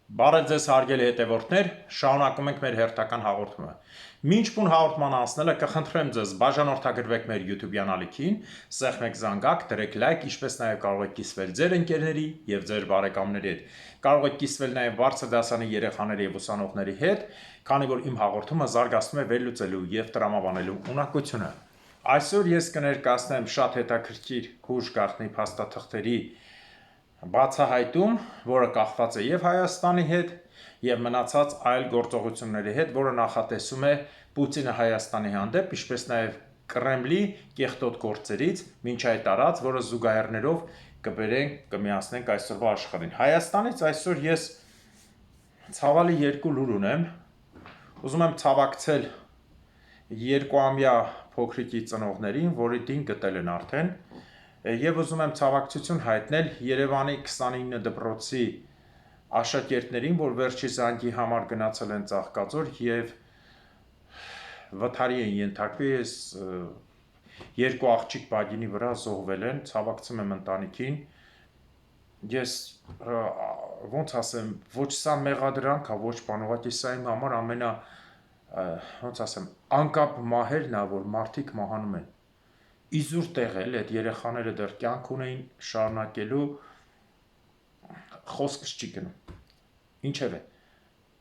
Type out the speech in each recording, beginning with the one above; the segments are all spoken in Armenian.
Բարև ձեզ հարգելի հետևորդներ, շարունակում ենք մեր հերթական հաղորդումը։ Մինչ բուն հաղորդման անցնելը կխնդրեմ ձեզ բաժանորդագրվեք մեր YouTube-յան ալիքին, սեղմեք զանգակ, դրեք լայք, ինչպես նաև կարող եք կիսվել ձեր ընկերների եւ ձեր բարեկամների հետ։ Կարող եք կիսվել նաև բարձր դասանի երեխաների եւ ուսանողների հետ, քանի որ իմ հաղորդումը զարգացնում է վերլուծելու եւ տրամաբանելու ունակությունը։ Այսօր ես կներկայացնեմ շատ հետաքրքիր հուշ գաղտնի փաստաթղթերի բացահայտում, որը կախված է եւ Հայաստանի հետ եւ մնացած այլ գործողությունների հետ, որը նախատեսում է Պուտինը Հայաստանի հանդեպ, ինչպես նաեւ Կրեմլի կեղտոտ գործերից մինչ այդ տարած, որը զուգահեռներով կբերենք, կմիացնենք այսօրվա աշխարհին։ Հայաստանից այսօր ես ցավալի երկու լուր ունեմ։ Ուզում եմ ցավակցել երկուամյա փոքրիկի ծնողներին, որի դին գտել են արդեն, եւ ուզում եմ ցավակցություն հայտնել Երևանի 29 դպրոցի աշակերտներին, որ վերջի զանգի համար գնացել են Ծաղկաձոր եւ վթարի են ենթարկվել, ես երկու աղջիկ բագինի վրա զոհվել են, ցավակցում եմ ընտանիքին։ Ես ոնց ասեմ, ոչ սա մեղադրանք է, ոչ բան, ուղղակի սա իմ համար ամենա ոնց ասեմ, անկապ մահերն է, որ մարդիկ մահանում են։ Իզուր տեղել այդ երեխաները դեռ կյանք ունեին շարունակելու, խոսքս չի գնում։ Ինչևէ,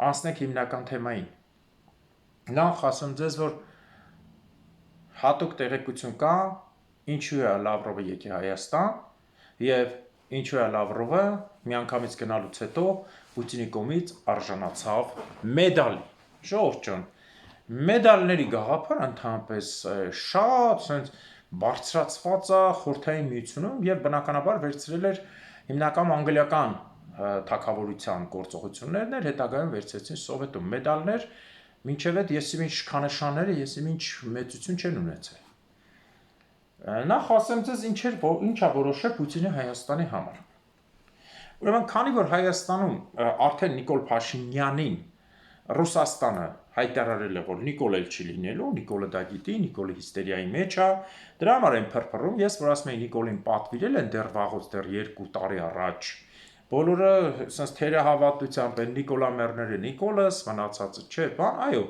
անցնենք հիմնական թեմային։ Նախ ասեմ ձեզ, որ հատուկ տեղեկություն կա, ինչու է Լավրովը եկել Հայաստան եւ ինչու է Լավրովը միանգամից գնալուց հետո Պուտինի կողմից արժանացավ մեդալի։ Ժողովուրդ ջան, մեդալների գաղափարը ընդհանրապես շատ sense բարձրացված է Խորհրդային Միությունում եւ բնականաբար վերցրել էր հիմնական անգլիական թագավորության գործողություններն էր, հետագայում վերցրեցին սովետում մեդալներ, մինչև այդ եսիմինչ քանեշանները եսիմինչ մեծություն չեն ունեցել։ Նախ ասեմ ձեզ ինչա որոշել Պուտինը Հայաստանի համար։ Ուրեմն քանի որ Հայաստանում արդեն Նիկոլ Փաշինյանին Ռուսաստանը հայտարարել է, որ Նիկոլ էլ չի լինելու, Նիկոլը դա գիտի, Նիկոլը հիստերիայի մեջ է, դրա համար են փրփռում, ես որ ասում եմ Նիկոլին պատվիրել են դեռ վաղուց, դեռ 2 տարի առաջ, բոլորը sense թերահավատությամբ են Նիկոլա Մերները Նիկոլս, մնացածը չէ, բան, այո,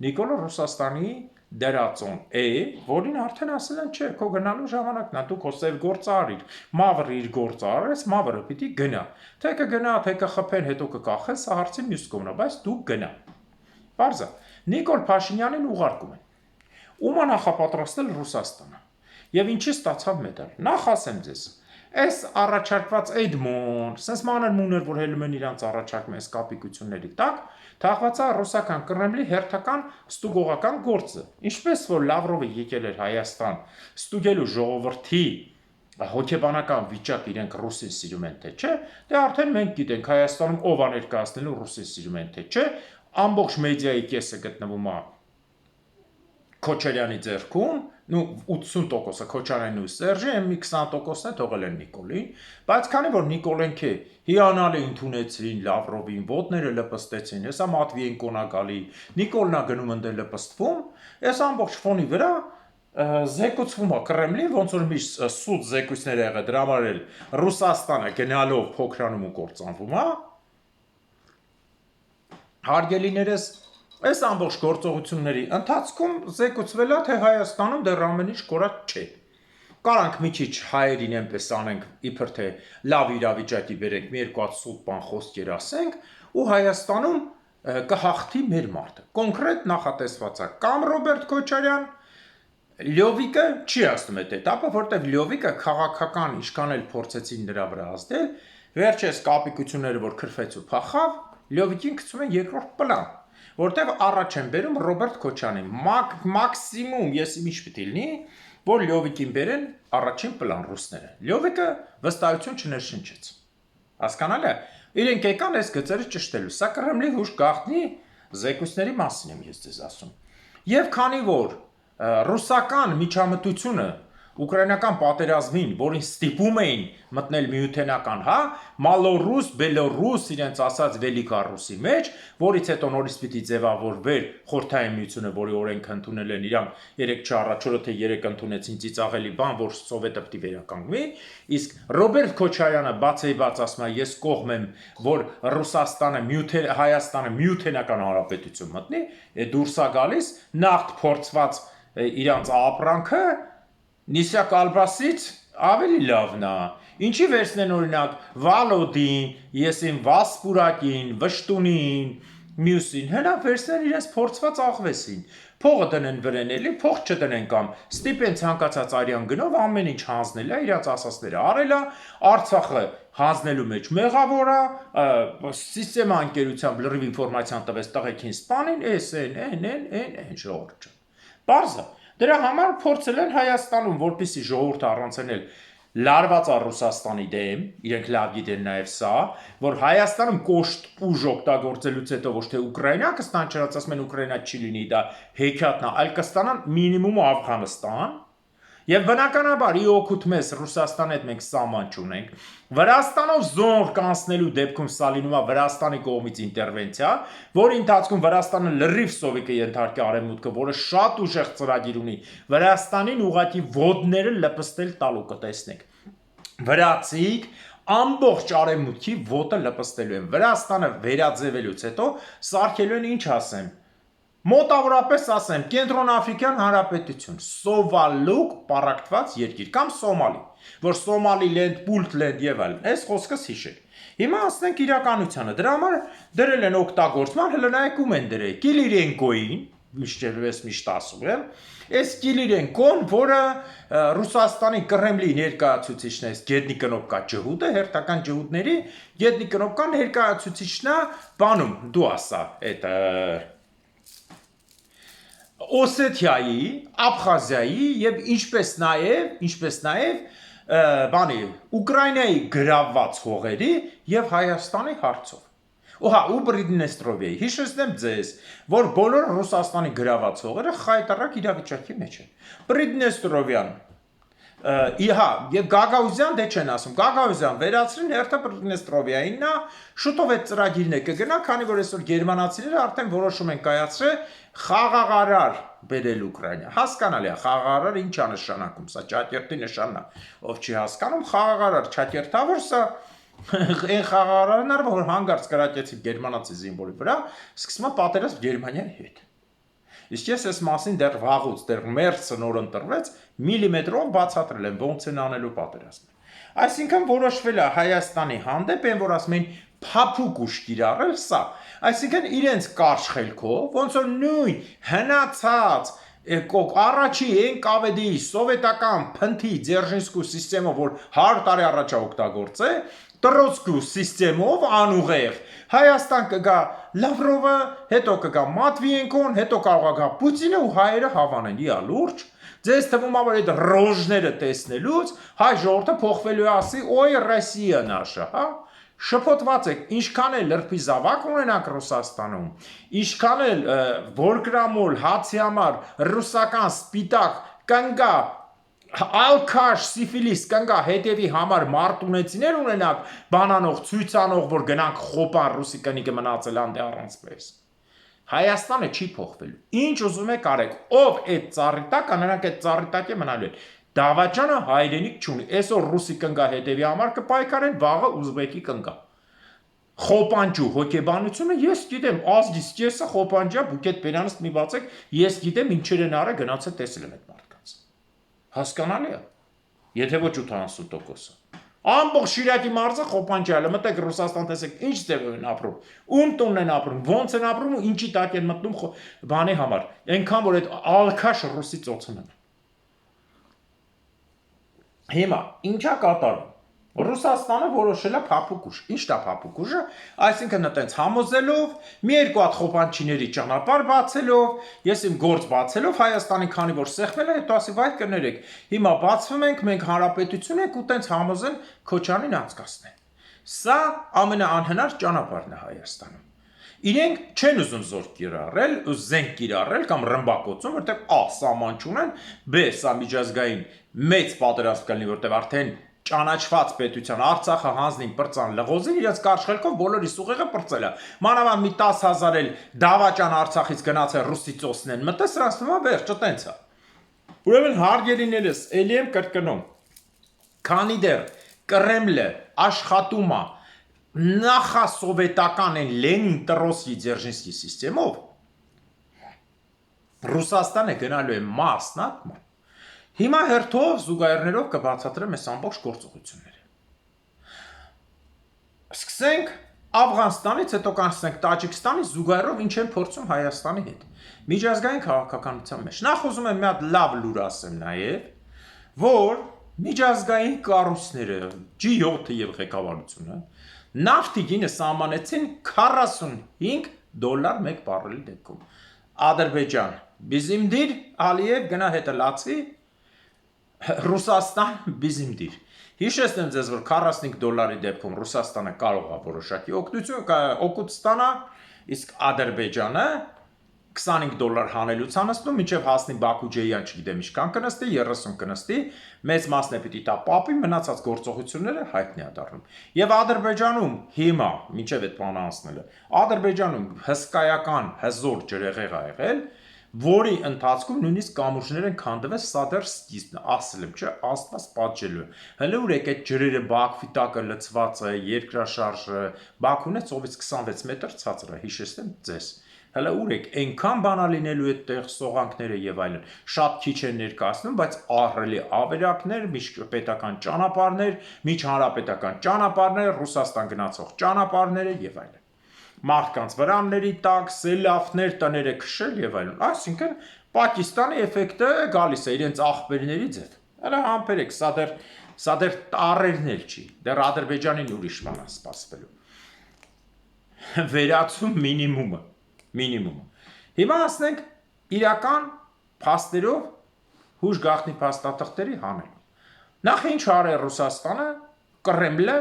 Նիկոլը Ռուսաստանի դերածոն է, որին արդեն ասել են, չէ, քո գնալու ժամանակն է, դու քո սև գործը արիր, մավրը իր գործը արես, մավրը պիտի գնա, թե կգնա, թե կխփեն, հետո կկախեն, սա հարցի մյուս կողմն է, բայց դու գնա։ Պարզ է, Նիկոլ Փաշինյանին ուղարկում են։ Ում է նախապատրաստել Ռուսաստանը։ Եվ ինչի ստացավ մեդալ։ Նախ ասեմ ձեզ, այս առաջարկված Էդմոն, sense մանր-մուներ, որ հելում են իրանց առաջարկում այս կապիկությունների տակ, թաղված է ռուսական Կրեմլի հերթական ստուգողական գործը։ Ինչպես որ Լավրովը եկել էր Հայաստան ստուգելու ժողովրդի հոգեբանական վիճակ իրենք ռուսին սիրում են թե չէ, դե արդեն մենք գիտենք Հայաստանում ով է ներկայացնելու ռուսին սիրում են թե չէ, ամբողջ մեդիայի կեսը գտնվում է Քոչարյանի ձեռքում, 80%-ը Քոչարյանն ու Սերժի, մի 20%-ն թողել են Նիկոլին, բայց քանի որ Նիկոլենքը հիանալի ընդունեցին Լավրովին, ոտները լպստեցին, հեսա Մատվիեն կոնագալի, Նիկոլնա գնում ընդ լպստվում, այս ամբողջ ֆոնի վրա զեկուցվում է Կրեմլին, ոնց որ միշտ սուտ զեկույցներ եղել, դրա համար էլ Ռուսաստանը գնալով փոքրանում ու կործանվում է։ Հարգելիներս, այս ամբողջ գործողությունների ընթացքում զեկուցվել է, թե Հայաստանում դեռ ամեն ինչ կորած չէ։ Կարանք մի քիչ հայերին այնպես անենք, իբր թե լավ իրավիճակի բերենք, մի երկու հատ սուտ բան խոսքեր ասենք, ու Հայաստանում կհաղթի մեր մարդը։ Կոնկրետ նախատեսված է կամ Ռոբերտ Քոչարյան, Լյովիկը չի ասում այդ этаպը, որտեղ Լյովիկը քաղաքական ինչքան էլ փորձեցին նրա վրա ազդել, վերջերս կապիկությունները որ քրֆեց ու փախավ, Լյովիկին գցում են երկրորդ պլան, որտեղ առաջ են բերում Ռոբերտ Քոչարյանին, մաքսիմում եսի ինչ պիտի լինի, որ Լյովիկին բերեն առաջին պլան ռուսները։ Լյովիկը վստահություն չներշնչեց։ Հասկանալի է։ Իրենք եկան այս գծերը ճշտելու։ Սա Կրեմլի հուշ գաղտնի զեկույցների մասին եմ ես ձեզ ասում։ Եվ քանի որ ռուսական միջամտությունը ուկրաինական պատերազմին, որին ստիպում էին մտնել միութենական, հա, մալոռուս, բելոռուս, իրենց ասած վելիկա-ռուսի մեջ, որից հետո նորից պիտի ձևավորվեր Խորհրդային Միությունը, որի օրենքը ընդունել են իրանք 3 չառաջորը թե 3 ընդունեցին ծիծաղելի բան, որ սովետը պիտի վերականգնվի, իսկ Ռոբերտ Քոչարյանը բացեիբաց ասում է, ես կողմ եմ, որ Հայաստանը միութենական հանրապետություն մտնի, դուրս է գալիս նախ փորձված իրանց ապրանքը Նիսա Կալբասից ավելի լավն է, ինչի վերցնեն օրինակ Վալոդին, եսին Վասպուրակին, Վշտունին, մյուսին, հենա վերցնեն իրենց փորձված աղվեսին, փողը դնեն վրեն էլի, փող չդնեն կամ ստիպեն ցանկացած արյան գնով ամեն ինչ հանձնել է, իրաց ասածները արել է, Արցախը հանձնելու մեջ մեղավոր է, սիստեմա ընկերությամբ լրիվ ինֆորմացիան տվեց տղեկին սպանին, այն ժողովուրդ։ Պարզ է։ Դրա համար փորձել են Հայաստանում, որպեսզի ժողովուրդը առանցնել լարված է Ռուսաստանի դեմ, իրենք լավ գիտեն նաև սա, որ Հայաստանում կոշտ ուժ օգտագործելուց հետո ոչ թե Ուկրաինա կստան, չնայած ասում են Ուկրաինա չի լինի, դա հեքիաթն է, այլ կստանան մինիմում Աֆղանստան, եւ բնականաբար ի օգուտ մեզ Ռուսաստանի հետ մենք սահման չունենք, Վրաստանով զորք կանցնելու դեպքում սա լինում է Վրաստանի կողմից ինտերվենցիա, որի ընթացքում Վրաստանը լրիվ սովիկը ենթարկի արևմուտքը, որը շատ ուժեղ ծրագիր ունի Վրաստանին ուղղակի ոտները լպստել տալու կտեսնեք։ Վրացիք ամբողջ արևմուտքի ոտը լպստելու են։ Վրաստանը վերաձևելուց հետո սարքելու են ինչ ասեմ։ Մոտավորապես ասեմ, Կենտրոնաֆրիկյան Հանրապետություն, սովալուկ պառակտված երկիր կամ Սոմալի, որ Սոմալիլենդ, Պուլտլենդ եւ այլն, այս խոսքս հիշեք։ Հիմա ասենք իրականությանը, դրա համար դրել են օգտագործման, հələ նայեք ում են դրել, Կիլիրենկոին, միշտ ասում եմ, այս Կիլիրենկոն, որը Ռուսաստանի Կրեմլի ներկայացուցիչն է, Գեդնի Կնոպկա ջհուդը, հերթական ջհուդների Գեդնի Կնոպկան ներկայացուցիչն է, բանում, դու ասա, այդ Օսեթիայի, Աբխազիայի եւ ինչպես նաեւ բանի Ուկրաինայի գրավված հողերի եւ Հայաստանի հարցով։ Ուհա ու Պրիդնեստրովիայի հիշեցնեմ ձեզ, որ բոլոր Ռուսաստանի գրավված հողերը խայտարակ իրավիճակի մեջ են։ Պրիդնեստրովիան իհա եւ Գագաուզյան դե չեն ասում Գագաուզյան վերացրին հերթը Պրիդնեստրովիային նա շուտով այդ ծրագիրն է կգնա քանի որ այսօր գերմանացիները արդեն որոշում են կայացրել խաղաղարար բերել Ուկրաինա հասկանալի է խաղաղարար ինչ է նշանակում սա ճակերտի նշանն է ով չի հասկանում խաղաղարար ճակերտավոր սա այն խաղաղարարն էր որ հանգարց կրակեցի գերմանացի զինվորի վրա սկսում է պատերազմ Գերմանիայի հետ Իսկ ես այս մասին դեռ վաղուց, դեռ մերձը նոր ընտրվեց, միլիմետրով բացատրել եմ ոնց են անելու պատերազմը։ Այսինքն որոշվել է Հայաստանի հանդեպ, այն որ ասում են փափուկ ուժ կիրառել սա։ Այսինքն իրենց կարճ խելքով, ոնց որ նույն հնացած առաջի այն կավեդի սովետական փնթի Ձերժինսկու սիստեմը, որ 100 տարի առաջ է օգտագործել, Տրոցկու սիստեմով անուղեղ Հայաստան կգա Լավրովը, հետո կգա Մատվիենկոն, հետո կարող է գա Պուտինը ու հայերը հավանեն, իա լուրջ։ Ձեզ թվում է որ այդ ռոժները տեսնելուց հայ ժողովուրդը փոխվելու է ասի, օй Ռոսիա նաշը, հա։ Շփոթված եք, ինչքան էլ լրբի զավակ ունենանք Ռուսաստանում, ինչքան էլ վոլկրամոլ հացի համար ռուսական սպիտակ կանգա Ալքաշ, սիֆիլիս կնգա հետևի համար մարդ ունեցիներ ունենակ բանանող, ցույցանող, որ գնանք խոպան ռուսի կնիկը մնացել անդե առանց պես։ Հայաստանը չի փոխվելու։ Ինչ ուզում եք արեք, ով այդ ծառիտակ, նրանք այդ ծառիտակը մնալու են։ Դավաճանը հայրենիք չունի։ Այսօր ռուսի կնգա հետևի համար կպայքարեն, վաղը ուզբեկի կնգա։ Խոպանջու հոգեբանությունը ես գիտեմ, ազգիս կեսը խոպանջա, Բուկետ Պերանից մի բացեք, ես գիտեմ ինչեր են արել, գնացել տեսել եմ այդ մարդկանց։ Հասկանալի է, եթե ոչ 80%-ը։ Ամբողջ Շիրակի մարզը խոպանջալը, մտեք Ռուսաստան տեսեք, ինչ ձևով են ապրում, ում տունն են ապրում, ոնց են ապրում ու ինչի տակ են մտնում բանի համար, այնքան որ այդ ալքաշ ռուսի ծոցն են։ Հիմա, ինչա կատարում։ Ռուսաստանը որոշել է փափուկ ուժ։ Ի՞նչն է փափուկ ուժը, այսինքն այտենց համոզելով, մի երկու հատ խոպանչիների ճանապարհ բացելով, ես իմ գործ բացելով Հայաստանի քանի որ սեղմել է, հետո ասի վայ կներեք, հիմա բացվում ենք, մենք հանրապետություն ենք ու տենց համոզեն Քոչանին անցկացնեն։ Սա ամենաանհնար ճանապարհն է Հայաստանում։ Իրենք չեն ուզում զորք կիրառել, զենք կիրառել կամ ռմբակոծում, որտեղ A սահման չունեն, B սա միջազգային մեծ պատերազմ կլինի, որտեղ արդեն ճանաչված պետության Արցախը հանձնին պրծան լղոզին, իրենց կարճ խելքով բոլորի սուղեղը պրծել է։ Մանավանդ մի 10,000 էլ դավաճան Արցախից գնացել ռուսի ծոսն են մտել, սրանց թվում է վերջը տենց է։ Ուրեմն հարգելիներս, ելի եմ կրկնում, քանի դեռ Կրեմլը աշխատում է նախասովետական են Լենին Տրոցկի Ձերժինսկի սիստեմով, Ռուսաստանը գնալու է մասնակցման։ Հիմա հերթով զուգահեռներով կբացատրեմ այս ամբողջ գործողությունները։ Սկսենք Աֆղանստանից, հետո կանցնենք Տաջիկստանից, զուգահեռով ինչ են փորձում Հայաստանի հետ։ Միջազգային քաղաքականության մեջ։ Նախ ուզում եմ մի հատ լավ լուր ասեմ նաև, որ միջազգային կառույցները G7-ը եւ ղեկավարությունը նավթի գինը սահմանեցին $45 մեկ բարելի դեպքում։ Ադրբեջան Բիզիմդիր, Ալիև գնա հետը լացի, Ռուսաստան Բիզիմդիր։ Հիշեցնեմ ձեզ, որ $45 դեպքում Ռուսաստանը կարող է որոշակի օգուտ ստանա, իսկ Ադրբեջանը $25 հանելուց անցնում, մինչև հասնի Բաքու Ջեյան, չգիտեմ ինչքան կնստի, 30 կնստի, մեծ մասն է պիտի տա պապի, մնացած գործողությունները հայտնի է դառնում։ Եվ Ադրբեջանում հիմա, մինչև այդ բանը անցնելը, Ադրբեջանում հսկայական հզոր ջրեղեղ ա եղել, որի ընթացքում նույնիսկ կամուրջներ են քանդվել, սա դեռ սկիզբն է, ասել եմ, չէ, Աստված պատժելու է։ Հələ ուրեք այդ ջրերը Բաքվի տակը լցված է, երկրաշարժը, Բաքուն է ծովից 26 մետր ցածր է, հիշեցնեմ ձեզ։ Հələ ուրեք այնքան բանա լինելու այդտեղ սողանքները եւ այլն, շատ քիչ են ներկայացնում, բայց ահռելի ավերակներ, միջպետական ճանապարհներ, միջհանրապետական ճանապարհներ, Ռուսաստան գնացող ճանապարհները եւ այլն։ Մարդկանց վրանների տակ, սելավներ, տները քշել եւ այլն։ Այսինքն Պակիստանի էֆեկտը գալիս է իրենց աղբերների ձև։ Հələ համբերեք, սա դեռ տարերն էլ չի։ Դեռ Ադրբեջանին ուրիշ բան է սպասվելու։ Վերացում մինիմումը։ Հիմա ասենք իրական փաստերով հուշ գաղտնի փաստաթղթերի հանելու։ Նախ ինչ արել Ռուսաստանը, Կրեմլը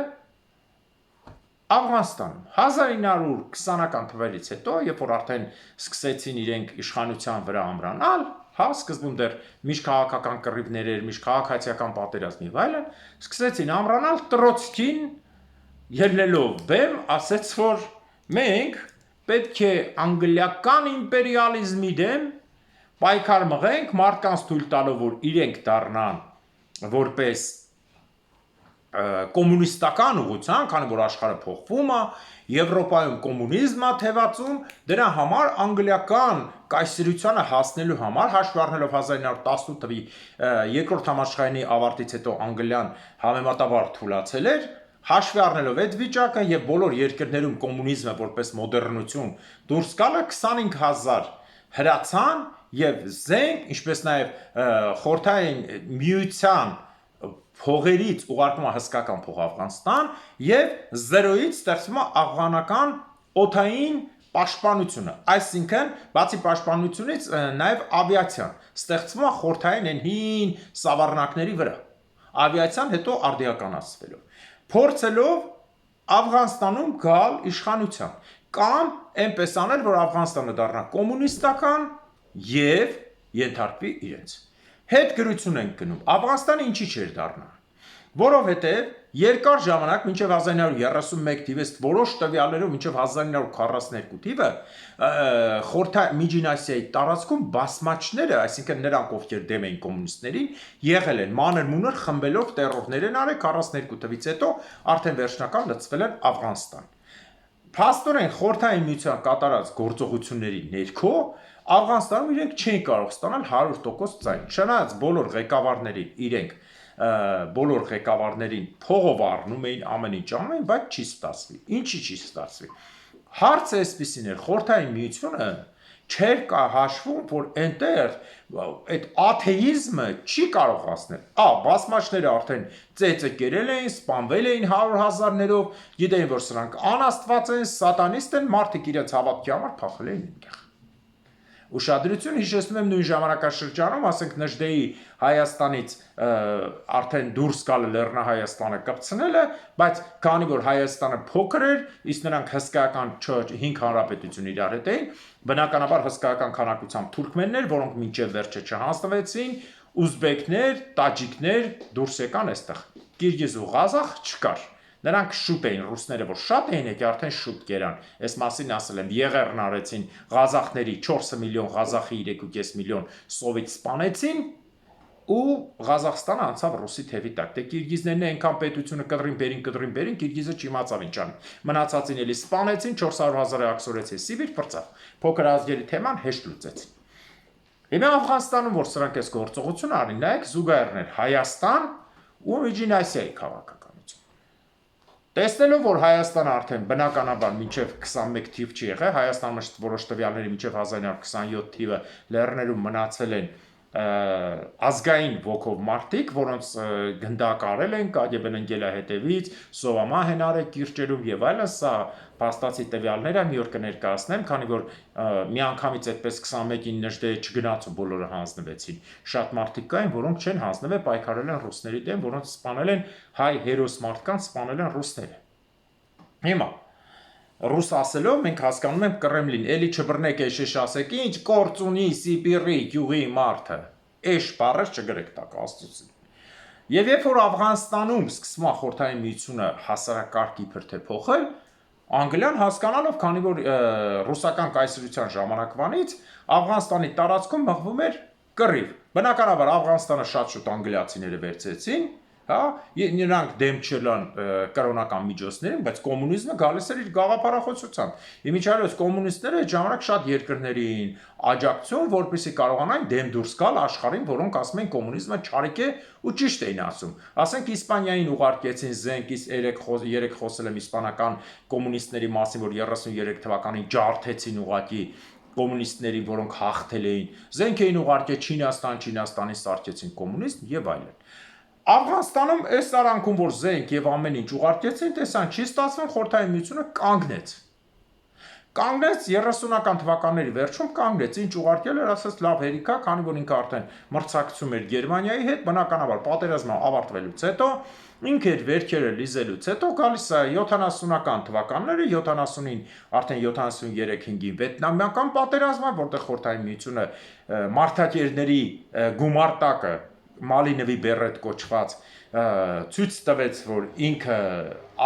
Աֆղանստանում 1920-ական թվերից հետո, երբ որ արդեն սկսեցին իրենք իշխանության վրա ամրանալ, սկզբում դեռ միջքաղաքական կռիվներ էր, միջքաղաքացիական պատերազմ եւ այլն, սկսեցին ամրանալ, Տրոցկին ելնելով բեմ ասեց, որ մենք պետք է անգլիական իմպերիալիզմի դեմ պայքար մղենք, մարդկանց թույլ տալով, որ իրենք դառնան որպես կոմունիստական ուղղության, քանի որ աշխարհը փոխվում է, Եվրոպայում կոմունիզմ է թևածում, դրա համար անգլիական կայսրությանը հասնելու համար, հաշվի առնելով 1918 թվականի երկրորդ համաշխարհային ավարտից հետո Անգլիան համեմատաբար թուլացել էր, հաշվի առնելով այդ վիճակը եւ բոլոր երկրներում կոմունիզմը որպես մոդեռնություն դուրս գալը 25,000 հրացան եւ զենք, ինչպես նաեւ խորհրդային միության փողերից ուղարկվում է հսկական փող Աֆղանստան եւ 0-ից ստեղծվում է աֆղանական օդային պաշտպանությունը, այսինքն բացի պաշտպանությունից նաեւ ավիացիան ստեղծվում է խորհրդային այն հին սավառնակների վրա, ավիացիան հետո արդիականացվելով, փորձելով Աֆղանստանում գալ իշխանության կամ այնպես անել, որ Աֆղանստանը դառնա կոմունիստական եւ ենթարկվի իրենց հետ գրություն ենք գնում, Աֆղանստանը ինչի չէր դառնա, որովհետև երկար ժամանակ մինչև 1931 թիվը, որոշ տվյալներով մինչև 1942 թիվը Միջին Ասիայի տարածքում բասմաչները, այսինքն նրանք, ովքեր դեմ էին կոմունիստներին, եղել են մանր-մունր խմբելով տերորներ են արել 42 թվից հետո արդեն վերջնական լցվել են Աֆղանստան։ Փաստորեն խորհրդային միության կատարած գործողությունների ներքո Աֆղանստանում իրենք չեն կարող ստանալ 100% ձայն, չնայած բոլոր ղեկավարներին փողով առնում էին, ամեն ինչ անում էին, բայց չի ստացվի։ Ինչի չի ստացվի։ Հարցը այսպեսին էր, խորհրդային միությունը չէր կա հաշվում, որ այնտեղ այդ աթեիզմը չի կարող հասնել։ Բասմաչները արդեն ծեծը կերել էին, սպանվել էին 100,000-ներով, գիտեին, որ սրանք անաստված են, սատանիստ են, մարդիկ իրենց հավատքի համար փախել էին այնտեղ։ ուշադրություն, հիշեցնում եմ նույն ժամանակաշրջանում, ասենք Նժդեի Հայաստանից արդեն դուրս գալը Լեռնահայաստանը կպցնելը, բայց քանի որ Հայաստանը փոքր էր, իսկ նրանք հսկայական 5 հանրապետություն իրար հետ էին, բնականաբար հսկայական քանակությամբ թուրքմեններ, որոնք մինչև վերջը չհանձնվեցին, ուզբեկներ, տաջիկներ դուրս եկան այստեղ։ Կիրգիզ ու Ղազախ չկար։ Նրանք շուտ էին, ռուսները որ շատ էին եկել, արդեն շուտ կերան։ Այս մասին ասել եմ, Եղեռն արեցին Ղազախների 4 միլիոն Ղազախի 3.5 միլիոն սովետ սպանեցին ու Ղազախստանը անցավ ռուսի թևի տակ։ Դե կիրգիզներն այնքան պետությունը կդրին բերին, կիրգիզը չիմացավ ինչ անի։ Մնացածին էլի սպանեցին, 400,000-ը աքսորեցին Սիբիր, պրծավ։ Փոքր ազգերի թեման հեշտ լուծեցին։ Հիմա Աֆղանստանում որ սրանք այս գործողությունը արին, նայեք զուգահեռներ Հայաստան ու Միջին Ասիայի քաղաքականություն։ Տեսնելով, որ Հայաստանը արդեն բնականաբար մինչև 21 թիվ չի եղել, Հայաստանը որոշ տվյալների մինչև 1927 թիվը լեռներում մնացել են ազգային ոգով մարդիկ, որոնց գնդակարել են, KGB-ն ընկել է հետևից, Սովամահ են արել կիրճերում եւ այլն, սա փաստացի տվյալներ է, մի օր կներկայացնեմ, քանի որ միանգամից այդպես 21-ին Նժդեը չգնաց ու բոլորը հանձնվեցին։ Շատ մարդիկ կային, որոնք չեն հանձնվել, պայքարել են ռուսների դեմ, որոնց սպանել են հայ հերոս մարդկանց, սպանել են ռուսները։ Հիմա ռուս ասելով մենք հասկանում ենք Կրեմլին, էլի չբռնեք էշ ասեք, ինչ կորց ունի Սիբիրի գյուղի մարդը։ Էշ բառը չգրեք տակ աստծուցին։ Եվ երբ որ Աֆղանստանում սկսվում է Խորհրդային Միությունը հասարակարգ իբր թե փոխել, Անգլիան հասկանալով, քանի որ ռուսական կայսրության ժամանակվանից Աֆղանստանի տարածքում մղվում էր կռիվ։ Բնականաբար Աֆղանստանը շատ շուտ անգլիացիները վերցեցին, հա, նրանք դեմ չելան կրոնական միջոցներին, բայց կոմունիզմը գալիս էր իր գաղափարախոսությամբ։ Իմիջիայլոց կոմունիստները այդ ժամանակ շատ երկրներին աջակցում, որպեսզի կարողանան դեմ դուրս գալ աշխարհին, որոնք ասում են կոմունիզմը չարիք է ու ճիշտ էին ասում։ Ասենք Իսպանիային ուղարկեցին զենք, երեք խոսել եմ իսպանական կոմունիստների մասին, որ 33 թվականին ջարդեցին ուղակի կոմունիստների, որոնք հաղթել էին, զենք էին ուղարկել Չինաստանից սարքեցին կոմունիզմ եւ այլն։ Աֆղանստանում այս արանքում որ զենք եւ ամեն ինչ ուղարկեցին, տեսան չի ստացվում, Խորհրդային Միությունը կանգնեց։ Կանգնեց 30-ական թվականների վերջում կանգնեց, ինչ ուղարկել էր, ասաց լավ հերիքա, քանի որ ինքը արդեն մրցակցում էր Գերմանիայի հետ, բնականաբար պատերազմը ավարտվելուց հետո, ինքը իր վերքերը լիզելուց հետո գալիս է 70-ական թվականները, 70-ին, արդեն 73-5-ին Վիետնամական պատերազմը, որտեղ Խորհրդային Միությունը մարդակերների գումարտակը Մալինովի բերետ կոչված ցույց տվեց, որ ինքը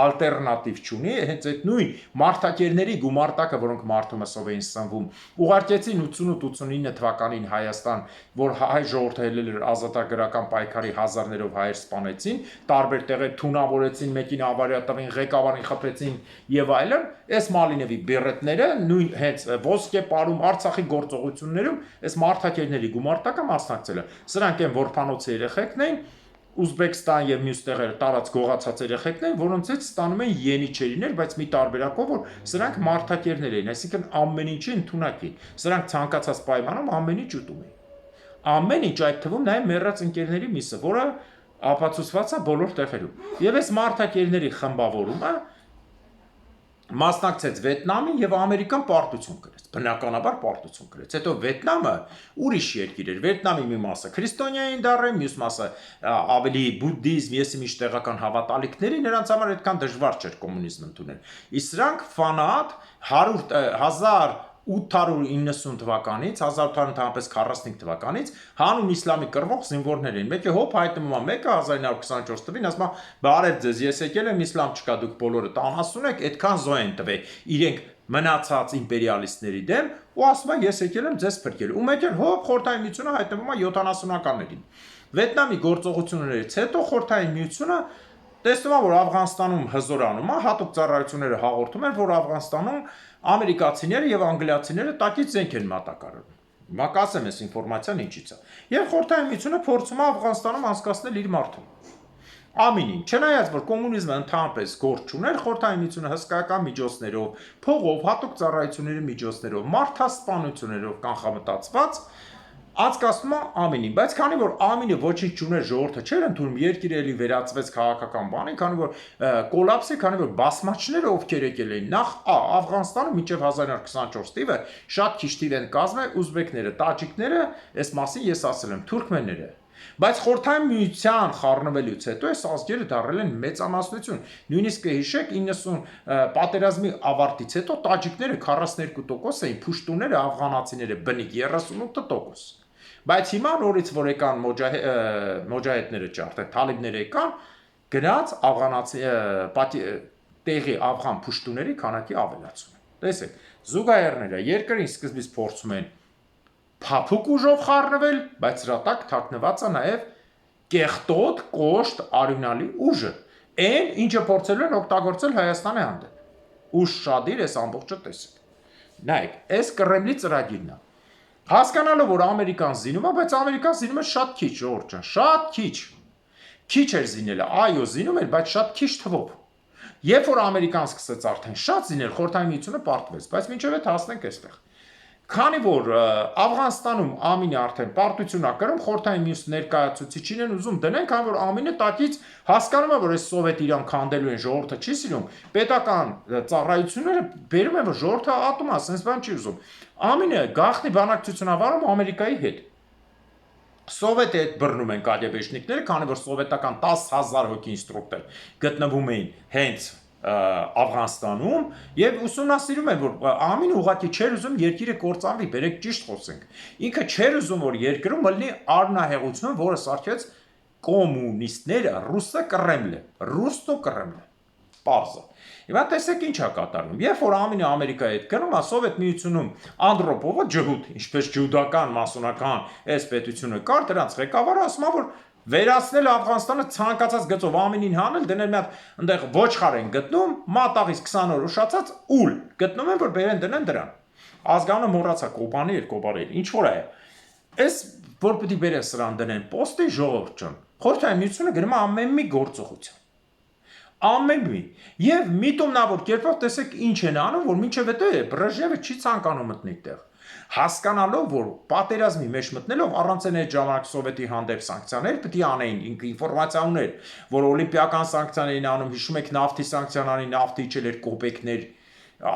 ալտերնատիվ չունի, հենց այդ նույն մարդակերների գումարտակը, որոնք մարդումսով էին սնվում, ուղարկեցին 88-89 թվականին Հայաստան, որ հայ ժողովուրդը ելել էր ազատագրական պայքարի հազարներով հայեր սպանեցին, տարբեր տեղեր թունավորեցին, մեկին ավարիա տվին, ղեկավարին խփեցին եւ այլն, այս Մալինովի բերետները նույն հենց ոսկե պարում Արցախի գործողություններում այս մարդակերների գումարտակը մասնակցել է։ Սրանք են որփանոցի երեխեքն էին, Ուզբեկստան եւ մյուս տեղերը տարած գողացած երեխեքն են, որոնցից ստանում են յենիչերիներ, բայց մի տարբերակով, որ սրանք մարդակերներ էին, այսինքն ամեն ինչի ընդունակ էին։ Սրանք ցանկացած պայմանում ամեն ինչ ուտում էին։ Ամեն ինչ, այդ թվում նաեւ մեռած ընկերների միսը, որը ապացուցված է բոլոր տեղերում։ Եվ այս մարդակերների խմբավորումը մասնակցեց Վիետնամին եւ Ամերիկան պարտություն կրեց։ Բնականաբար պարտություն կրեց։ Հետո Վիետնամը ուրիշ երկիր էր։ Վիետնամի մի մասը քրիստոնյային դարը, մյուս մասը ավելի բուդդիզմ, եսիմիշ տեղական հավատալիքների, նրանց համար այդքան դժվար չէր կոմունիզմ ընդունել։ Իսկ սրանք ֆանատ 1890 թվականից 1845 թվականից հանուն իսլամի կռվող զինվորներ են։ Մեկը հոп հայտնում է, մեկը 1924 թվականին ասում է, բարև ձեզ, ես եկել եմ իսլամ չկա, դուք բոլորը տանասուն եք, այդքան զոհ են տվել իրենք մնացած իմպերիալիստների դեմ ու ասում է, ես եկել եմ ձեզ փրկել։ Ու մեկ էլ հոп Խորհրդային Միությունը հայտնվում է 70-ականներին։ Վիետնամի գործողություններից հետո Խորհրդային Միությունը տեսնում է, որ Աֆղանստանում հզորանում է, հատուկ ծառայությունները հաղորդում են, որ Աֆղանստանում ամերիկացիները եւ անգլիացիները տակից զենք են մատակարարում։ Հիմա կասեմ այս ինֆորմացիան ինչից է։ Եվ Խորհրդային Միությունը փորձում է Աֆղանստանում անցկացնել իր մարդուն։ Ամինին, չնայած որ կոմունիզմը ընդհանրապես գործ չուներ, Խորհրդային Միությունը հսկայական միջոցներով, փողով, հատուկ ծառայությունների միջոցներով, մարդասպանություններով կանխամտածված անցկացնում է Ամինին, բայց քանի որ Ամինը ոչինչ չուներ, ժողովուրդը չէր ընդունում, երկիրը էլի վերածվեց քաղաքական բանի, քանի որ կոլապսի, քանի որ բասմաչները ովքեր եկել էին, նախ Աֆղանստանը մինչև 1924 թիվը շատ քիչ թիվ են կազմել ուզբեկները, տաջիկները, այս մասին ես ասել եմ, թուրքմենները։ Բայց Խորհրդային Միության խառնվելուց հետո այս ազգերը դարձել են մեծամասնություն։ Նույնիսկ կհիշեք 90 պատերազմի ավարտից հետո տաջիկները 42% էին, փուշտուները, աֆղանացիները բնիկ 38%։ Բայց հիմա նորից որ եկան մոջահեդները արդեն թալիբները եկան, գնաց աֆղանացի տեղի աֆղան փուշտուների քանակի ավելացում։ Տեսեք, զուգահեռները երկրին սկզբից փորձում են փափուկ ուժով խառնվել, բայց դրա տակ թաքնված է նաև կեղտոտ, կոշտ, արյունալի ուժը։ Այն, ինչը փորձել են օգտագործել Հայաստանի հանդեպ։ Ուժ շադիր էս ամբողջը տեսեք։ Նայեք, այս Կրեմլի ծրագիրն է։ Հասկանալով, որ Ամերիկան զինում է, բայց Ամերիկան զինում է շատ քիչ, ժողովուրդ ջան, շատ քիչ։ Քիչ էր զինելը, այո, զինում էր, բայց շատ քիչ թվով։ Երբ որ Ամերիկան սկսեց արդեն շատ զինել, Խորհրդային Միությունը պարտվեց, բայց մինչև այդ հասնենք այստեղ։ Քանի որ Աֆղանստանում Ամինը արդեն պարտություն է կրում, Խորհրդային Միության ներկայացուցիչին են ուզում դնեն, քանի որ Ամինը տակից հասկանում է, որ այս սովետ Իրան քանդելու են, ժողովուրդը չի սիրում, պետական ծառայությունները բերում են, որ ժողովուրդը ատում է, ասենց բան չի ուզում։ Ամինը գաղտնի բանակցություն ավարում Ամերիկայի հետ։ Սովետ հետ բռնում են կադեբեշնիկները, քանի որ սովետական 10,000 հոգի ինստրուկտոր գտնվում էին հենց Աֆղանստանում եւ ուսումնասիրում են, որ Ամինը ուղղակի չէր ուզում երկիրը կործանվի, բերեք ճիշտ խոսենք։ Ինքը չէր ուզում, որ երկրում լինի արնահեղություն, որը սարքեց կոմունիստները, ռուսը Կրեմլը, ռուսնո Կրեմլը։ Պարզը։ Հիմա տեսեք ինչ է կատարվում։ Երբ որ Ամինը Ամերիկայի հետ գնում է, Սովետ Միությունում Անդրոպովը ջհուդ, ինչպես ջուդական, մասոնական այս պետությունը կար, դրանց ղեկավարը ասում է, որ վերացնել Աֆղանստանը ցանկացած գծով Ամինին հանել, դնել մի հատ այնտեղ ոչխար են գտնում, մատաղից 20 օր ուշացած ուլ գտնում են, որ բերեն դնեն դրան։ Ազգանը մոռացա Կոբանի էր, Կոբարի էր, ինչ որ է։ Այս որ պիտի բերեն սրան դնեն պոստի ժողովուրդ ջան։ Խորհրդային Միությունը գնում է ամեն մի գործողություն։ Ամեն մի։ Եվ միտումնավոր կերպով տեսեք ինչ են անում, որ մինչև հետո Բրեժնևը չի ցանկանում մտնի այդտեղ։ Հասկանալով, որ պատերազմի մեջ մտնելով առանց այդ ժամանակ Սովետի հանդեպ սանկցիաներ պետք է անեին, ինքը ինֆորմացիա ուներ, որ օլիմպիական սանկցիաներ էին անում, հիշում եք նավթի սանկցիաներին, նավթը իջել էր կոպեկներ,